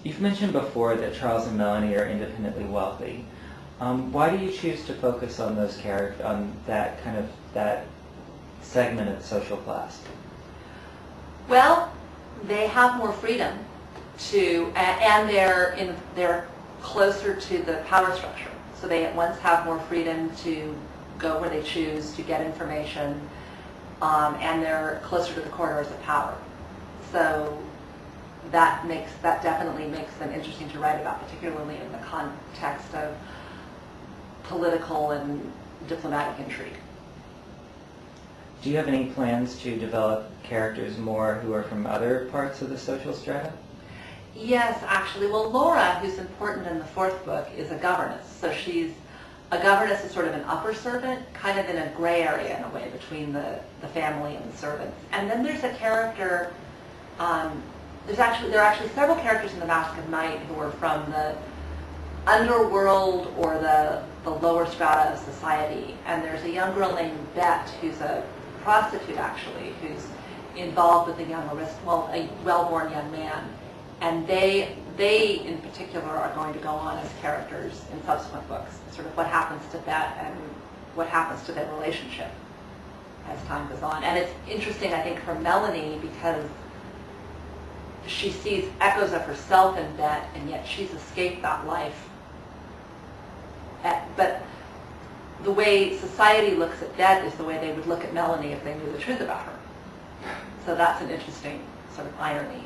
You've mentioned before that Charles and Melanie are independently wealthy. Why do you choose to focus on those characters, on that segment of the social class? Well, they have more freedom to, and they're closer to the power structure. So they at once have more freedom to go where they choose to get information, and they're closer to the corridors of power. So that definitely makes them interesting to write about, particularly in the context of political and diplomatic intrigue. Do you have any plans to develop characters more who are from other parts of the social strata? Yes, actually. Well, Laura, who's important in the fourth book, is a governess. So she's a governess is sort of an upper servant, kind of in a gray area in a way between the family and the servants. And then there's a character, there are actually several characters in The Mask of Night who are from the underworld or the lower strata of society. And there's a young girl named Bet who's a prostitute, actually, who's involved with a well-born young man. And they in particular are going to go on as characters in subsequent books, sort of what happens to Bet and what happens to their relationship as time goes on. And it's interesting, I think, for Melanie, because she sees echoes of herself in Bet, and yet she's escaped that life. But the way society looks at Bet is the way they would look at Melanie if they knew the truth about her. So that's an interesting sort of irony.